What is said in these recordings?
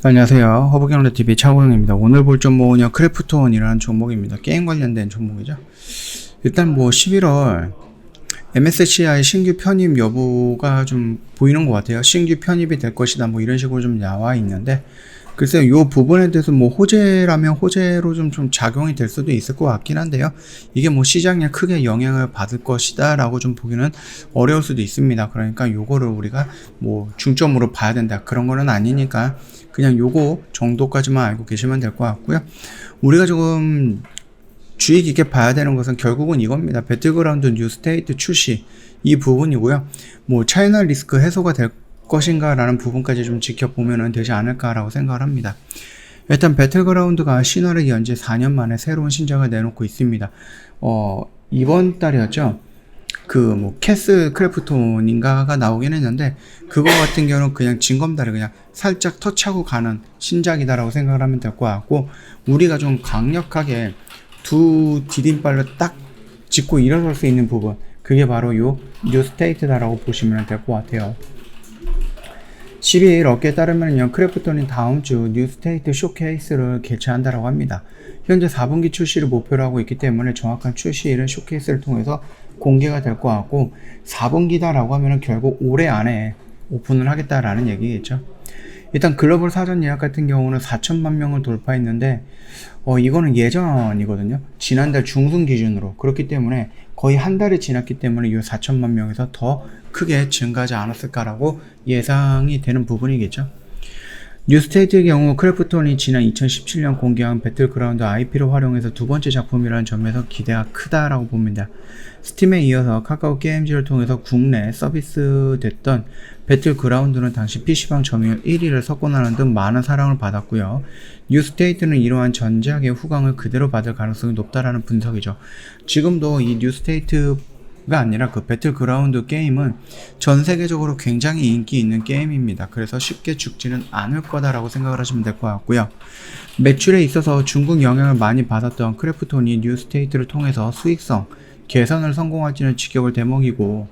안녕하세요. 허브경제TV 차고영입니다. 오늘 볼 종목은요, 크래프톤이라는 종목입니다. 게임 관련된 종목이죠. 일단 뭐 11월 MSCI 신규 편입 여부가 좀 보이는 것 같아요. 신규 편입이 될 것이다, 뭐 이런 식으로 좀 나와 있는데, 글쎄요, 요 부분에 대해서 뭐 호재라면 호재로 좀 작용이 될 수도 있을 것 같긴 한데요. 이게 뭐 시장에 크게 영향을 받을 것이다 라고 좀 보기는 어려울 수도 있습니다. 그러니까 요거를 우리가 뭐 중점으로 봐야 된다, 그런 거는 아니니까 그냥 요거 정도까지만 알고 계시면 될 것 같고요. 우리가 조금 주의 깊게 봐야 되는 것은 결국은 이겁니다. 배틀그라운드 뉴스테이트 출시, 이 부분이고요. 뭐 차이나 리스크 해소가 될 것인가 라는 부분까지 좀 지켜보면 되지 않을까 라고 생각을 합니다. 일단 배틀그라운드가 신화를 연지 4년 만에 새로운 신작을 내놓고 있습니다. 이번 달이었죠. 그 뭐 캐슬 크래프톤인가가 나오긴 했는데, 그거 같은 경우는 그냥 징검다리 그냥 살짝 터치하고 가는 신작이다라고 생각을 하면 될 것 같고, 우리가 좀 강력하게 두 디딤발로 딱 짚고 일어설 수 있는 부분, 그게 바로 요 뉴스테이트다라고 보시면 될 것 같아요. 12일 업계에 따르면요, 크래프톤이 다음 주 뉴스테이트 쇼케이스를 개최한다라고 합니다. 현재 4분기 출시를 목표로 하고 있기 때문에 정확한 출시일은 쇼케이스를 통해서 공개가 될 것 같고, 4분기다라고 하면은 결국 올해 안에 오픈을 하겠다라는 얘기겠죠. 일단 글로벌 사전 예약 같은 경우는 4천만 명을 돌파했는데, 이거는 예전이거든요. 지난달 중순 기준으로. 그렇기 때문에 거의 한 달이 지났기 때문에 이 4천만 명에서 더 크게 증가하지 않았을까라고 예상이 되는 부분이겠죠. 뉴스테이트의 경우 크래프톤이 지난 2017년 공개한 배틀그라운드 IP를 활용해서 두 번째 작품이라는 점에서 기대가 크다라고 봅니다. 스팀에 이어서 카카오 게임즈를 통해서 국내 서비스 됐던 배틀그라운드는 당시 PC방 점유율 1위를 석권하는 등 많은 사랑을 받았고요. 뉴스테이트는 이러한 전작의 후광을 그대로 받을 가능성이 높다라는 분석이죠. 지금도 이 뉴스테이트가 아니라 그 배틀그라운드 게임은 전 세계적으로 굉장히 인기 있는 게임입니다. 그래서 쉽게 죽지는 않을 거다라고 생각을 하시면 될 것 같고요. 매출에 있어서 중국 영향을 많이 받았던 크래프톤이 뉴스테이트를 통해서 수익성 개선을 성공할지는 지켜볼 대목이고,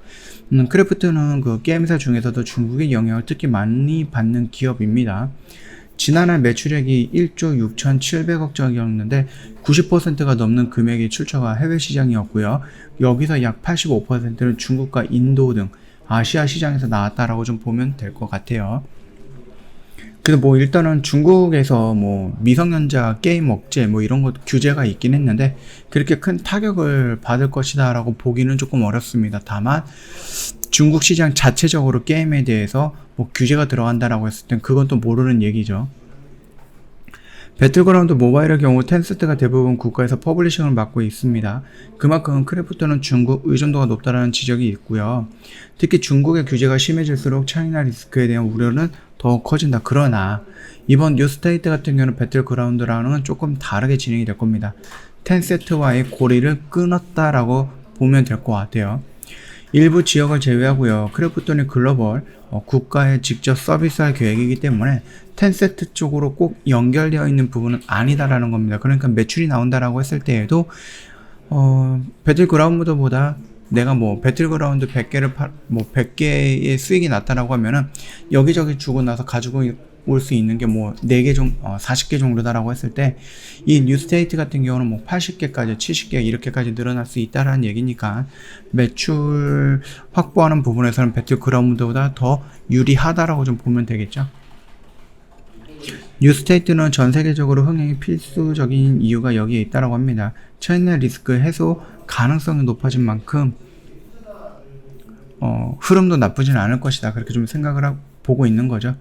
크래프톤은 그 게임사 중에서도 중국의 영향을 특히 많이 받는 기업입니다. 지난해 매출액이 1조 6,700억 정도였는데 90%가 넘는 금액의 출처가 해외 시장이었고요. 여기서 약 85%는 중국과 인도 등 아시아 시장에서 나왔다라고 좀 보면 될 것 같아요. 그래서 뭐 일단은 중국에서 뭐 미성년자 게임 억제 뭐 이런 것 규제가 있긴 했는데, 그렇게 큰 타격을 받을 것이다 라고 보기는 조금 어렵습니다. 다만 중국 시장 자체적으로 게임에 대해서 뭐 규제가 들어간다라고 했을 땐 그건 또 모르는 얘기죠. 배틀그라운드 모바일의 경우 텐센트가 대부분 국가에서 퍼블리싱을 맡고 있습니다. 그만큼 크래프톤은 중국 의존도가 높다는 지적이 있고요. 특히 중국의 규제가 심해질수록 차이나 리스크에 대한 우려는 더 커진다. 그러나 이번 뉴스테이트 같은 경우는 배틀그라운드랑은 조금 다르게 진행이 될 겁니다. 텐센트와의 고리를 끊었다라고 보면 될 것 같아요. 일부 지역을 제외하고요, 크래프톤이 글로벌 국가에 직접 서비스할 계획이기 때문에 텐센트 쪽으로 꼭 연결되어 있는 부분은 아니다라는 겁니다. 그러니까 매출이 나온다라고 했을 때에도 배틀그라운드보다 내가 뭐 배틀그라운드 100개를 뭐 100개의 수익이 났다라고 하면은 여기저기 주고 나서 가지고 올 수 있는 게 뭐 4개 40개 정도다라고 했을 때, 이 뉴스테이트 같은 경우는 뭐 80개까지 70개 이렇게까지 늘어날 수 있다라는 얘기니까 매출 확보하는 부분에서는 배틀그라운드보다 더 유리하다라고 좀 보면 되겠죠. 뉴스테이트는 전 세계적으로 흥행이 필수적인 이유가 여기에 있다라고 합니다. 차이나 리스크 해소 가능성이 높아진 만큼 흐름도 나쁘진 않을 것이다, 그렇게 좀 생각을 보고 있는 거죠.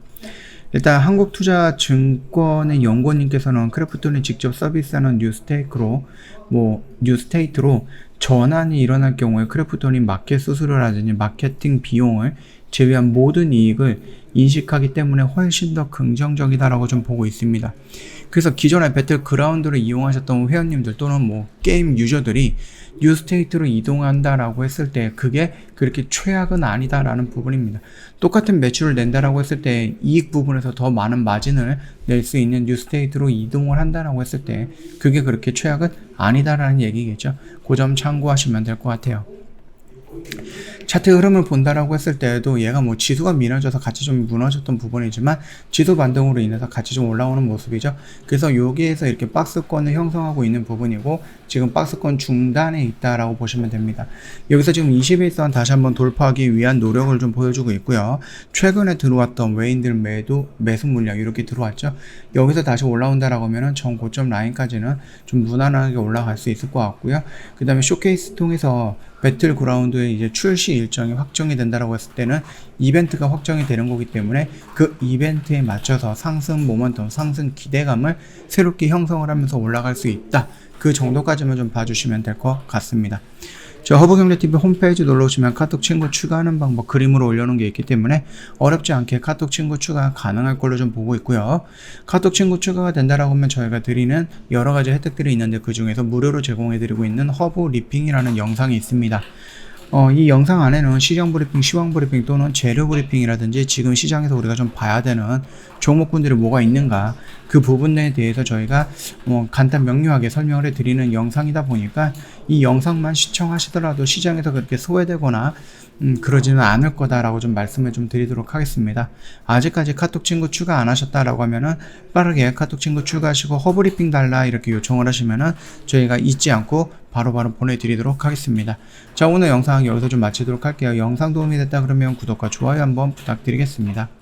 일단 한국투자증권의 연구원님께서는 크래프톤이 직접 서비스하는 뉴스테이트로 전환이 일어날 경우에 크래프톤이 마켓 수수료라든지 마케팅 비용을 제외한 모든 이익을 인식하기 때문에 훨씬 더 긍정적이다라고 좀 보고 있습니다. 그래서 기존에 배틀그라운드를 이용하셨던 회원님들 또는 뭐 게임 유저들이 뉴스테이트로 이동한다라고 했을 때 그게 그렇게 최악은 아니다라는 부분입니다. 똑같은 매출을 낸다라고 했을 때 이익 부분에서 더 많은 마진을 낼 수 있는 뉴스테이트로 이동을 한다라고 했을 때 그게 그렇게 최악은 아니다라는 얘기겠죠. 그 점 참고하시면 될 것 같아요. 차트 흐름을 본다라고 했을 때에도 얘가 뭐 지수가 미뤄져서 같이 좀 무너졌던 부분이지만 지수 반등으로 인해서 같이 좀 올라오는 모습이죠. 그래서 여기에서 이렇게 박스권을 형성하고 있는 부분이고 지금 박스권 중단에 있다라고 보시면 됩니다. 여기서 지금 21선 다시 한번 돌파하기 위한 노력을 좀 보여주고 있고요. 최근에 들어왔던 외인들 매수 물량 이렇게 들어왔죠. 여기서 다시 올라온다라고 하면은 전 고점 라인까지는 좀 무난하게 올라갈 수 있을 것 같고요. 그 다음에 쇼케이스 통해서 배틀그라운드의 이제 출시 일정이 확정이 된다라고 했을 때는 이벤트가 확정이 되는 거기 때문에 그 이벤트에 맞춰서 상승 모멘텀, 상승 기대감을 새롭게 형성을 하면서 올라갈 수 있다. 그 정도까지만 좀 봐주시면 될 것 같습니다. 저 허브경제TV 홈페이지 놀러오시면 카톡 친구 추가하는 방법 그림으로 올려놓은 게 있기 때문에 어렵지 않게 카톡 친구 추가 가능할 걸로 좀 보고 있고요. 카톡 친구 추가가 된다라고 하면 저희가 드리는 여러 가지 혜택들이 있는데 그 중에서 무료로 제공해드리고 있는 허브 리핑이라는 영상이 있습니다. 이 영상 안에는 시장 브리핑, 시황 브리핑 또는 재료 브리핑이라든지 지금 시장에서 우리가 좀 봐야 되는 종목군들이 뭐가 있는가 그 부분에 대해서 저희가 간단 명료하게 설명을 해드리는 영상이다 보니까 이 영상만 시청하시더라도 시장에서 그렇게 소외되거나 그러지는 않을 거다라고 좀 말씀을 좀 드리도록 하겠습니다. 아직까지 카톡 친구 추가 안 하셨다라고 하면은 빠르게 카톡 친구 추가하시고 허브리핑 달라 이렇게 요청을 하시면은 저희가 잊지 않고 바로바로 보내드리도록 하겠습니다. 자, 오늘 영상 여기서 좀 마치도록 할게요. 영상 도움이 됐다 그러면 구독과 좋아요 한번 부탁드리겠습니다.